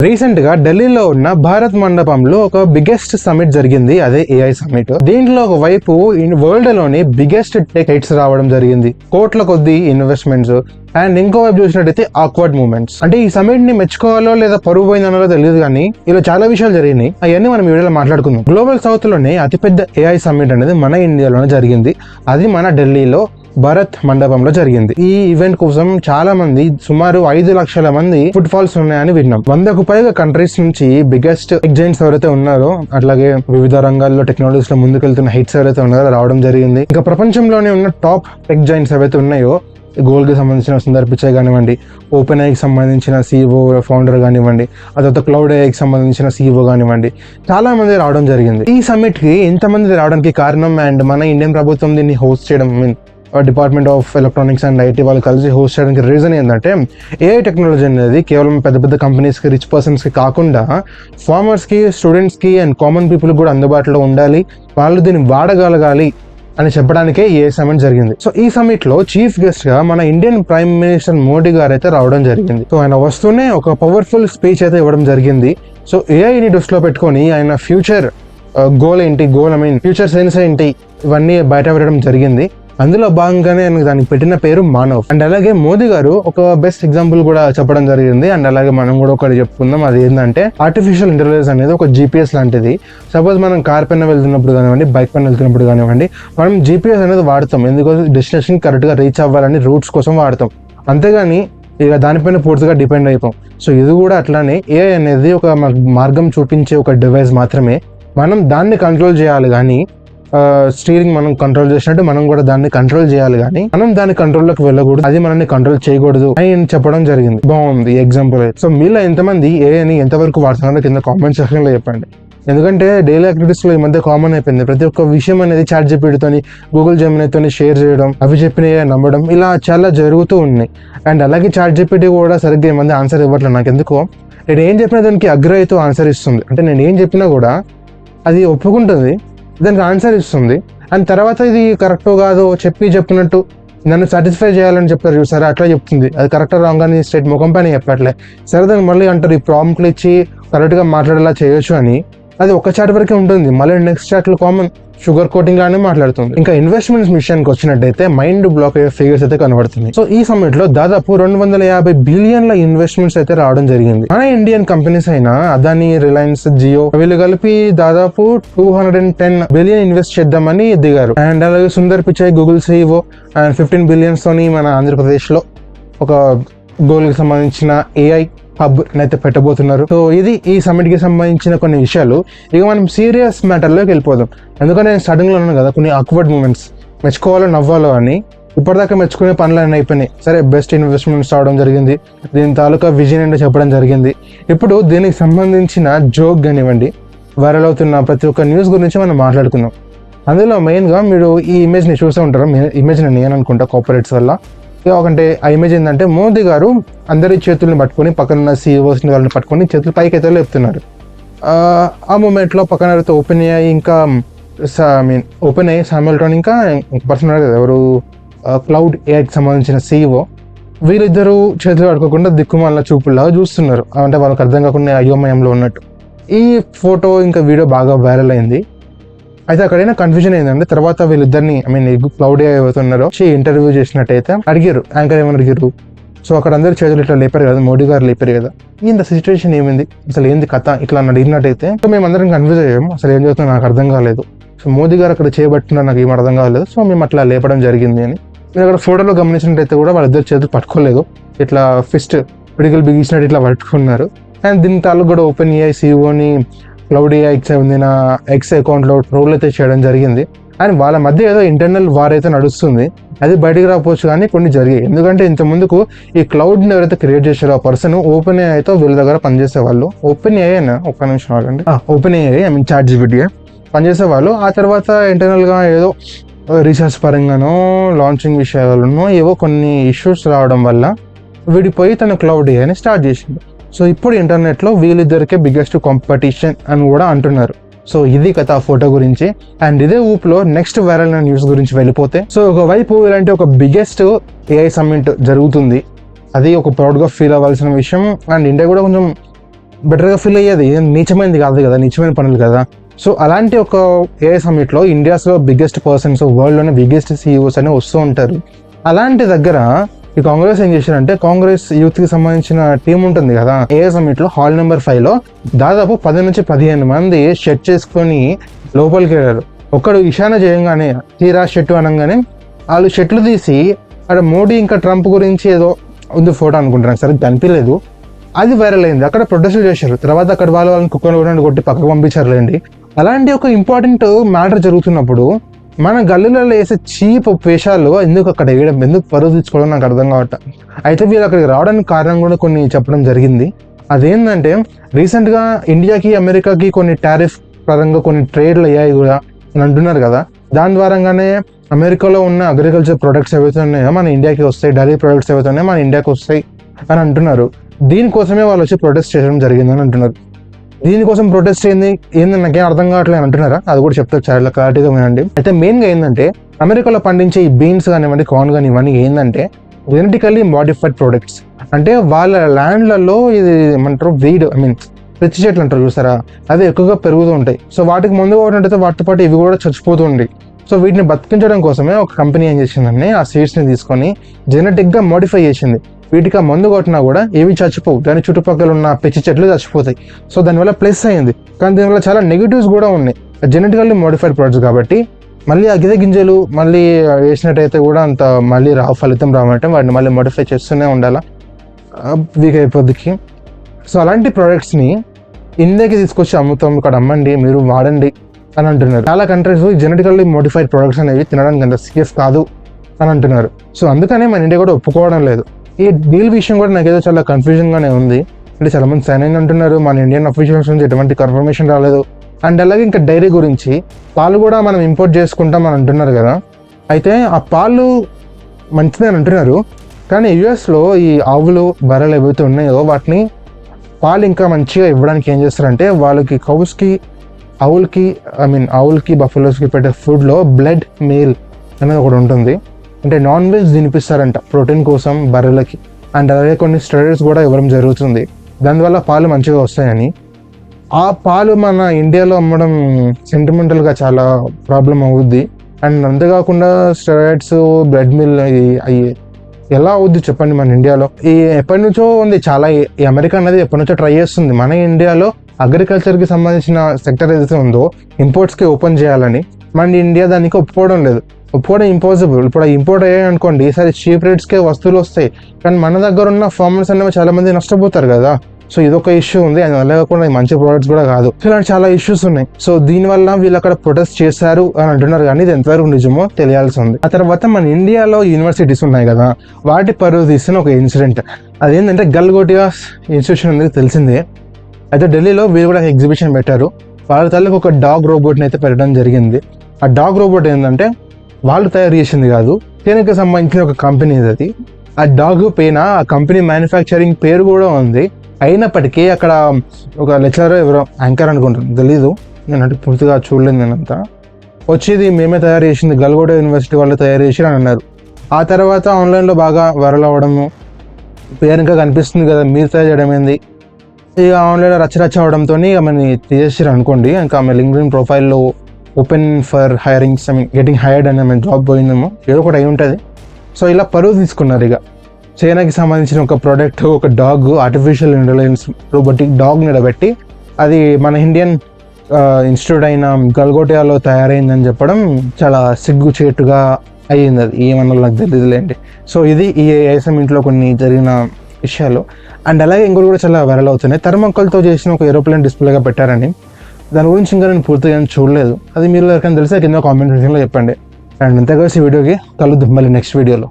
Recent గా ఢిల్లీలో ఉన్న భారత్ మండపంలో ఒక బిగ్గెస్ట్ సమిట్ జరిగింది, అదే ఏఐ సమిట్. దీంట్లో ఒక వైపు వరల్డ్ లోని బిగ్గెస్ట్ టెక్ హైట్స్ రావడం జరిగింది, కోట్ల కొద్ది ఇన్వెస్ట్మెంట్స్, అండ్ ఇంకో వైపు చూసినట్టయితే ఆక్వర్డ్ మూమెంట్స్. అంటే ఈ సమిట్ ని మెచ్చుకోవాలో లేదా పరువు పోయిందనో తెలియదు, కానీ ఇలా చాలా విషయాలు జరిగినాయి. అవన్నీ మనం ఈ వీడియోలో మాట్లాడుకుందాం. గ్లోబల్ సౌత్ లోనే అతిపెద్ద ఏఐ సమిట్ అనేది మన ఇండియాలోనే జరిగింది, అది మన ఢిల్లీలో భారత్ మండపంలో జరిగింది. ఈ ఈవెంట్ కోసం చాలా మంది, సుమారు 5 లక్షల మంది ఫుట్ ఫాల్స్ ఉన్నాయని విన్నాం. 100కు పైగా కంట్రీస్ నుంచి బిగ్గెస్ట్ టెక్ జైంట్స్ ఎవరైతే ఉన్నారో, అట్లాగే వివిధ రంగాల్లో టెక్నాలజీస్ లో ముందుకెళ్తున్న హైట్స్ ఎవరైతే ఉన్నారో రావడం జరిగింది. ఇంకా ప్రపంచంలోనే ఉన్న టాప్ టెక్ జైంట్స్ ఏవైతే ఉన్నాయో, గూగుల్ కి సంబంధించిన సుందర్ పిచాయ్ కానివ్వండి, ఓపెన్ ఐకి సంబంధించిన సిఇఓ ఫౌండర్ కానివ్వండి, ఆ తర్వాత క్లౌడ్ ఐకి సంబంధించిన సిఇఓ కానివ్వండి, చాలా మంది రావడం జరిగింది. ఈ సమిట్ కి ఎంతమంది రావడానికి కారణం, అండ్ మన ఇండియన్ ప్రభుత్వం దీన్ని హోస్ట్ చేయడం, department of electronics and IT వాళ్ళు కలిసి హోస్ట్ చేయడానికి రీజన్ ఏంటంటే, ఏఐ టెక్నాలజీ అనేది కేవలం పెద్ద పెద్ద కంపెనీస్కి, రిచ్ పర్సన్స్కి కాకుండా ఫార్మర్స్కి, స్టూడెంట్స్కి అండ్ కామన్ పీపుల్ కూడా అందుబాటులో ఉండాలి, వాళ్ళు దీన్ని వాడగలగాలి అని చెప్పడానికే ఈ సమిట్ జరిగింది. సో ఈ సమిట్ లో చీఫ్ గెస్ట్ గా మన ఇండియన్ ప్రైమ్ మినిస్టర్ మోడీ గారు అయితే రావడం జరిగింది. సో ఆయన వస్తూనే ఒక పవర్ఫుల్ స్పీచ్ అయితే ఇవ్వడం జరిగింది. సో ఏఐని దృష్టిలో పెట్టుకొని ఆయన ఫ్యూచర్ గోల్ ఏంటి, ఫ్యూచర్ సెన్స్ ఏంటి, ఇవన్నీ బయట పెట్టడం జరిగింది. అందులో భాగంగానే దానికి పెట్టిన పేరు మానవ్. అండ్ అలాగే మోదీ గారు ఒక బెస్ట్ ఎగ్జాంపుల్ కూడా చెప్పడం జరిగింది. అండ్ అలాగే మనం కూడా ఒకటి చెప్పుకుందాం, అది ఏంటంటే ఆర్టిఫిషియల్ ఇంటెలిజెన్స్ అనేది ఒక జీపీఎస్ లాంటిది. సపోజ్ మనం కార్ పైన వెళ్తున్నప్పుడు కానివ్వండి, బైక్ పైన వెళ్తున్నప్పుడు కానివ్వండి, మనం జీపీఎస్ అనేది వాడతాం, ఎందుకంటే డెస్టినేషన్ కరెక్ట్ గా రీచ్ అవ్వాలని రూట్స్ కోసం వాడతాం, అంతేగాని ఇక దానిపైన పూర్తిగా డిపెండ్ అయిపోం. సో ఇది కూడా అట్లానే ఏఐ అనేది ఒక మార్గం చూపించే ఒక డివైస్ మాత్రమే. మనం దాన్ని కంట్రోల్ చేయాలి, కానీ స్టీరింగ్ మనం కంట్రోల్ చేసినట్టు మనం కూడా దాన్ని కంట్రోల్ చేయాలి, కానీ మనం దాని కంట్రోల్లోకి వెళ్ళకూడదు, అది మనల్ని కంట్రోల్ చేయకూడదు అని చెప్పడం జరిగింది. బాగుంది ఎగ్జాంపుల్. సో మీలో ఎంతమంది ఏఐని ఎంతవరకు వాడుతున్నారో కింద కామెంట్ సెక్షన్ లో చెప్పండి. ఎందుకంటే డైలీ యాక్టివిటీస్ లో ఈ మధ్య కామన్ అయిపోయింది, ప్రతి ఒక్క విషయం అనేది చాట్ జీపీటీతోని, గూగుల్ జెమినీతోని షేర్ చేయడం, అవి చెప్పిన నమ్మడం, ఇలా చాలా జరుగుతూ ఉన్నాయి. అండ్ అలాగే చాట్ జీపీటీ కూడా సరిగ్గా ఈ మధ్య ఆన్సర్ ఇవ్వట్లేదు. నాకు ఎందుకో నేను ఏం చెప్పినా దానికి అగ్రహితో ఆన్సర్ ఇస్తుంది. అంటే నేను ఏం చెప్పినా కూడా అది ఒప్పుకుంటుంది, దానికి ఆన్సర్ ఇస్తుంది, అండ్ తర్వాత ఇది కరెక్టో కాదో చెప్పినట్టు నన్ను సాటిస్ఫై చేయాలని చెప్తారు చూసారా, అట్లా చెప్తుంది. అది కరెక్ట్ రాంగ్ అని స్ట్రైట్ ముఖం పైన చెప్పట్లే. సరే దాన్ని మళ్ళీ అంటారు ఈ ప్రాంప్ట్లు ఇచ్చి కరెక్ట్గా మాట్లాడేలా చేయొచ్చు అని. అది ఒక చాట్ వరకే ఉంటుంది, మళ్ళీ నెక్స్ట్ చాట్లు కామన్ షుగర్ కోటింగ్ గానే మాట్లాడుతుంది. ఇంకా ఇన్వెస్ట్మెంట్స్ మిషన్కి వచ్చినట్టయితే మైండ్ బ్లాక్ అయ్యే ఫిగర్స్ అయితే కనబడుతుంది. సో ఈ సమిట్ లో దాదాపు 250 బిలియన్ల ఇన్వెస్ట్మెంట్స్ అయితే రావడం జరిగింది. మన ఇండియన్ కంపెనీస్ అయినా అదాని, రిలయన్స్, జియో వీళ్ళు కలిపి దాదాపు 210 బిలియన్ ఇన్వెస్ట్ చేద్దామని దిగారు. అండ్ అలాగే Sundar Pichai Google CEO and 15 billions తోని మన ఆంధ్రప్రదేశ్ లో ఒక గోల్ కి సంబంధించిన ఏఐ హబ్ అయితే పెట్టబోతున్నారు. సో ఇది ఈ సమిట్ కి సంబంధించిన కొన్ని విషయాలు. ఇక మనం సీరియస్ మ్యాటర్ లోకి వెళ్ళిపోదాం. ఎందుకంటే నేను స్టార్టింగ్ లో ఉన్నాను కదా, కొన్ని ఆక్వర్డ్ మూమెంట్స్, మెచ్చుకోవాలో నవ్వాలో అని. ఇప్పటిదాకా మెచ్చుకునే పనులు అన్నీ అయిపోయినాయి. సరే, బెస్ట్ ఇన్వెస్ట్మెంట్స్ రావడం జరిగింది, దీని తాలూకా విజన్ ఏంటో చెప్పడం జరిగింది. ఇప్పుడు దీనికి సంబంధించిన జోక్ కానివ్వండి, వైరల్ అవుతున్న ప్రతి ఒక్క న్యూస్ గురించి మనం మాట్లాడుకుందాం. అందులో మెయిన్గా మీరు ఈ ఇమేజ్ని చూస్తూ ఉంటారు. ఇమేజ్ నేను అనుకుంటా కార్పొరేట్స్ వల్ల. అంటే ఆ ఇమేజ్ ఏంటంటే, మోదీ గారు అందరి చేతుల్ని పట్టుకొని, పక్కన సీఈఓస్ వాళ్ళని పట్టుకొని చేతులు పైకి అయితే లేపుతున్నారు. ఆ మూమెంట్ లో పక్కన ఓపెన్ ఏఐ ఇంకా ఓపెన్ ఏఐ సామ్యుల్టాన్ ఇంకా పర్సన్ ఎవరు, క్లౌడ్ ఏఐకి సంబంధించిన సీఈఓ, వీళ్ళిద్దరూ చేతులు పట్టుకోకుండా దిక్కుమాల చూపుల్లాగా చూస్తున్నారు. అంటే వాళ్ళకి అర్థం కాకుండా అయోమయంలో ఉన్నట్టు. ఈ ఫోటో ఇంకా వీడియో బాగా వైరల్ అయింది. అయితే అక్కడైనా కన్ఫ్యూజన్ ఏంటంటే, తర్వాత వీళ్ళిద్దరిని క్లౌడ్ అవుతున్నారో ఇంటర్వ్యూ చేసినట్టయితే అడిగారు, యాంకర్ ఏమని అడిగారు. సో అక్కడ అందరు చేతులు ఇట్లా లేపారు కదా, మోడీ గారు లేపారు కదా, ఇంత సిచ్యువేషన్ ఏమైంది, అసలు ఏంది కథ, ఇట్లా అడిగినట్టయితే సో మేము అందరం కన్ఫ్యూజ్ అయ్యాము, అసలు ఏం చదువుతుందో నాకు అర్థం కాలేదు. సో మోదీ గారు అక్కడ చేయబట్టున్నా నాకు ఏం అర్థం కాలేదు, సో మేము అట్లా లేపడం జరిగింది అని. మీరు అక్కడ ఫోటోలో గమనించినట్టయితే కూడా వాళ్ళిద్దరు చేతులు పట్టుకోలేదు, ఇట్లా ఫిస్ట్ పిడికలు బిగించినట్టు ఇట్లా పట్టుకున్నారు. అండ్ దీని తాలూకు కూడా ఓపెన్ ఏఐ సీఈఓని క్లౌడ్ ఏఐకి చెందిన ఎక్స్ అకౌంట్లో ట్రోల్ అయితే చేయడం జరిగింది. అండ్ వాళ్ళ మధ్య ఏదో ఇంటర్నల్ వార్ అయితే నడుస్తుంది, అది బయటకు రాకపోవచ్చు, కానీ కొన్ని జరిగాయి. ఎందుకంటే ఇంత ముందుకు ఈ క్లౌడ్ని ఎవరైతే క్రియేట్ చేశారో ఆ పర్సన్ ఓపెన్ ఏఐతో వీళ్ళ దగ్గర పనిచేసే వాళ్ళు, ఓపెన్ ఏఐనా ఒక్క నిమిషం ఆగండి, ఓపెన్ ఏఐ చాట్ జీపీటీ పనిచేసే వాళ్ళు. ఆ తర్వాత ఇంటర్నల్గా ఏదో రీసెర్చ్ పరంగానో లాంచింగ్ విషయాలను ఏవో కొన్ని ఇష్యూస్ రావడం వల్ల విడిపోయి తన క్లౌడ్ ఏఐని స్టార్ట్ చేసింది. సో ఇప్పుడు ఇంటర్నెట్లో వీళ్ళిద్దరికే బిగ్గెస్ట్ కాంపిటీషన్ అని కూడా అంటున్నారు. సో ఇది కథ ఆ ఫోటో గురించి. అండ్ ఇదే ఊపులో నెక్స్ట్ వైరల్ న్యూస్ గురించి వెళ్ళిపోతే, సో ఒకవైపు ఇలాంటి ఒక బిగ్గెస్ట్ ఏఐ సమ్మిట్ జరుగుతుంది, అది ఒక ప్రౌడ్గా ఫీల్ అవ్వాల్సిన విషయం. అండ్ ఇండియా కూడా కొంచెం బెటర్గా ఫీల్ అయ్యేది. నీచమైనది కాదు కదా, నీచమైన పనులు కదా. సో అలాంటి ఒక ఏఐ సమ్మిట్లో ఇండియాస్లో బిగ్గెస్ట్ పర్సన్స్, వరల్డ్లోనే బిగ్గెస్ట్ సీఈఓస్ అని వస్తూ ఉంటారు. అలాంటి దగ్గర ఈ కాంగ్రెస్ ఏం చేశారంటే, కాంగ్రెస్ యూత్కి సంబంధించిన టీం ఉంటుంది కదా, ఏఐ సమ్మిట్లో హాల్ నెంబర్ 5లో దాదాపు 10 నుంచి 15 మంది షెట్ చేసుకొని లోపలికి వెళ్ళారు. ఒక్కడు ఇషానా చేయంగానే తీరా షెట్ అనగానే వాళ్ళు షెట్లు తీసి అక్కడ మోడీ ఇంకా ట్రంప్ గురించి ఏదో ఉంది ఫోటో అనుకుంటున్నాను, సరే కనిపించలేదు, అది వైరల్ అయింది. అక్కడ ప్రొటెస్టులు చేశారు. తర్వాత అక్కడ వాళ్ళని కుక్కను కొట్టి పక్కకు పంపించారులేండి. అలాంటి ఒక ఇంపార్టెంట్ మ్యాటర్ జరుగుతున్నప్పుడు మన గల్లీలలో వేసే చీప్ వేషాలు ఎందుకు అక్కడ వేయడం, ఎందుకు పరువు తెచ్చుకోవడం నాకు అర్థం కావట. అయితే వీళ్ళు అక్కడికి రావడానికి కారణం కూడా కొన్ని చెప్పడం జరిగింది. అదేంటంటే రీసెంట్గా ఇండియాకి అమెరికాకి కొన్ని టారిఫ్ పరంగా కొన్ని ట్రేడ్లు అయ్యాయి కూడా అని అంటున్నారు కదా. దాని ద్వారానే అమెరికాలో ఉన్న అగ్రికల్చర్ ప్రొడక్ట్స్ ఏవైతే ఉన్నాయో మన ఇండియాకి వస్తాయి, డైరీ ప్రొడక్ట్స్ ఏవైతే ఉన్నాయో మన ఇండియాకి వస్తాయి అని అంటున్నారు. దీనికోసమే వాళ్ళు వచ్చి ప్రొటెస్ట్ చేయడం జరిగిందని అంటున్నారు. దీనికోసం ప్రొటెస్ట్ ఏంది నాకేం అర్థం కావట్లేదు అంటున్నారా, అది కూడా చెప్తారు చాలా క్లారిటీగా వినండి. అయితే మెయిన్గా ఏంటంటే అమెరికాలో పండించే ఈ బీన్స్ కానివ్వండి, కార్న్ కానీ ఇవన్నీ ఏంటంటే జెనెటికల్లీ మోడిఫైడ్ ప్రొడక్ట్స్. అంటే వాళ్ళ ల్యాండ్లలో ఇది ఏమంటారు వీడ్, పిచ్చి చెట్లు అంటారు చూసారా, అవి ఎక్కువగా పెరుగుతూ ఉంటాయి. సో వాటికి ముందు కొట్టినట్టయితే వాటితో పాటు ఇవి కూడా చచ్చిపోతూ ఉంటాయి. సో వీటిని బతికించడం కోసమే ఒక కంపెనీ ఏం చేసిందంటే ఆ సీడ్స్ని తీసుకొని జెనెటిక్గా మోడిఫై చేసింది. వీటికి ఆ మందు కొట్టినా కూడా ఏవి చచ్చిపోవు, దాని చుట్టుపక్కల ఉన్న పిచ్చి చెట్లు చచ్చిపోతాయి. సో దానివల్ల ప్లస్ అయింది, కానీ దీనివల్ల చాలా నెగిటివ్స్ కూడా ఉన్నాయి. జెనెటికల్లీ మోడిఫైడ్ ప్రొడక్ట్స్ కాబట్టి మళ్ళీ అగిద గింజలు మళ్ళీ వేసినట్టయితే కూడా అంత మళ్ళీ ఫలితం రావంటే వాటిని మళ్ళీ మోడిఫై చేస్తూనే ఉండాలా, వీక్ అయిపోద్దికి. సో అలాంటి ప్రొడక్ట్స్ని ఇండియాకి తీసుకొచ్చి అమ్ముతాం, ఇక్కడ అమ్మండి, మీరు వాడండి అని అంటున్నారు. చాలా కంట్రీస్ జెనెటికల్లీ మోడిఫైడ్ ప్రొడక్ట్స్ అనేవి తినడానికి అంత సేఫ్ కాదు అని అంటున్నారు. సో అందుకనే మన ఇండియా కూడా ఒప్పుకోవడం లేదు. ఈ డీల్ విషయం కూడా నాకేదో చాలా కన్ఫ్యూజన్గానే ఉంది. అంటే చాలా మంది సైన్ అయిన అంటున్నారు, మన ఇండియన్ అఫీషియల్స్ నుంచి ఎటువంటి కన్ఫర్మేషన్ రాలేదు. అండ్ అలాగే ఇంకా డైరీ గురించి పాలు కూడా మనం ఇంపోర్ట్ చేసుకుంటాం అని అంటున్నారు కదా. అయితే ఆ పాలు మంచిదే అని అంటున్నారు, కానీ యుఎస్లో ఈ ఆవులు బర్రెలు ఏవైతే ఉన్నాయో వాటిని పాలు ఇంకా మంచిగా ఇవ్వడానికి ఏం చేస్తారంటే వాళ్ళకి కౌస్కి ఆవులకి బఫెలోస్కి పెట్టే ఫుడ్లో బ్లడ్ మీల్ అనేది ఒకటి ఉంటుంది. అంటే నాన్ వెజ్ తినిపిస్తారంట ప్రోటీన్ కోసం బర్రెలకి. అండ్ అలాగే కొన్ని స్టెరాయిడ్స్ కూడా ఇవ్వడం జరుగుతుంది, దానివల్ల పాలు మంచిగా వస్తాయని. ఆ పాలు మన ఇండియాలో అమ్మడం సెంటిమెంటల్గా చాలా ప్రాబ్లం అవుద్ది. అండ్ అంతేకాకుండా స్టెరాయిడ్స్, బ్లడ్ మిల్ అవి ఎలా అవుద్ది చెప్పండి మన ఇండియాలో. ఈ ఎప్పటి నుంచో ఉంది చాలా, ఈ అమెరికా అనేది ఎప్పటి నుంచో ట్రై చేస్తుంది మన ఇండియాలో అగ్రికల్చర్కి సంబంధించిన సెక్టర్ ఏదైతే ఉందో ఇంపోర్ట్స్కి ఓపెన్ చేయాలని. మన ఇండియా దానికి ఒప్పుకోవడం లేదు, ఒప్పుకోవడం ఇంపాసిబుల్. ఇప్పుడు ఇంపోర్ట్ అయ్యాయి అనుకోండి, ఈసారి చీప్ రేట్స్కే వస్తువులు వస్తాయి, కానీ మన దగ్గర ఉన్న ఫార్మర్స్ అనేవి చాలా మంది నష్టపోతారు కదా. సో ఇదొక ఇష్యూ ఉంది. అది వల్ల కాకుండా మంచి ప్రోడక్ట్స్ కూడా కాదు. సో ఇలాంటి చాలా ఇష్యూస్ ఉన్నాయి. సో దీనివల్ల వీళ్ళు అక్కడ ప్రొటెస్ట్ చేశారు అని అంటున్నారు, కానీ ఇది ఎంతవరకు నిజమో తెలియాల్సి ఉంది. ఆ తర్వాత మన ఇండియాలో యూనివర్సిటీస్ ఉన్నాయి కదా, వాటి పరువు తీసిన ఒక ఇన్సిడెంట్. అదేంటంటే గల్గోటియా ఇన్స్టిట్యూషన్ అనేది తెలిసిందే. అయితే ఢిల్లీలో వీళ్ళు కూడా ఎగ్జిబిషన్ పెట్టారు. వాళ్ళ తల్లికి ఒక డాగ్ రోబోట్ని అయితే పెట్టడం జరిగింది. ఆ డాగ్ రోబోట్ ఏంటంటే వాళ్ళు తయారు చేసింది కాదు, చైనాకి సంబంధించిన ఒక కంపెనీ అది. ఆ డాగ్ పైన ఆ కంపెనీ మ్యానుఫ్యాక్చరింగ్ పేరు కూడా ఉంది. అయినప్పటికీ అక్కడ ఒక లెక్చరర్ ఎవరో యాంకర్ అనుకుంటాను, తెలీదు, నేను అంటే పూర్తిగా చూడలేదు నేనంతా, వచ్చేది మేమే తయారు చేసింది, గల్గోటా యూనివర్సిటీ వాళ్ళు తయారు చేసి అని అన్నారు. ఆ తర్వాత ఆన్లైన్లో బాగా వైరల్ అవ్వడము, పేరు ఇంకా కనిపిస్తుంది కదా మీరు తయారు చేయడం ఏంది, ఇక ఆన్లైన్లో రచ్చరచ్చ అవడంతో ఆమెని తీసేసారు అనుకోండి. ఇంకా ఆమె లింక్డ్ఇన్ ప్రొఫైల్లో open for hirings, getting hired అని ఆమె జాబ్ పోయిందేమో, ఏదో ఒకటి అయి ఉంటుంది. సో ఇలా పరువు తీసుకున్నారు. ఇక చైనాకి సంబంధించిన ఒక ప్రోడక్ట్, ఒక dog, artificial intelligence robotic dog నిలబెట్టి అది మన ఇండియన్ ఇన్స్టిట్యూట్ అయిన గల్గోటియాలో తయారైందని చెప్పడం చాలా సిగ్గుచేటుగా అయ్యింది. అది ఏమన్నా నాకు తెలియదులేండి. సో ఇది ఈ ఐసమ్మిట్లో కొన్ని జరిగిన విషయాలు. అండ్ అలాగే ఇంకోటి కూడా చాలా వైరల్ అవుతున్నాయి. థర్మోకోల్తో చేసిన ఒక ఏరోప్లేన్ డిస్ప్లేగా పెట్టారని, దాని గురించి ఇంకా నేను పూర్తిగా చూడలేదు. అది మీరు ఎవరికైనా తెలిస్తే కింద కామెంట్ సెక్షన్లో చెప్పండి. అండ్ అంతే కలిసి వీడియోకి కలుద్దాం మళ్ళీ నెక్స్ట్ వీడియోలో.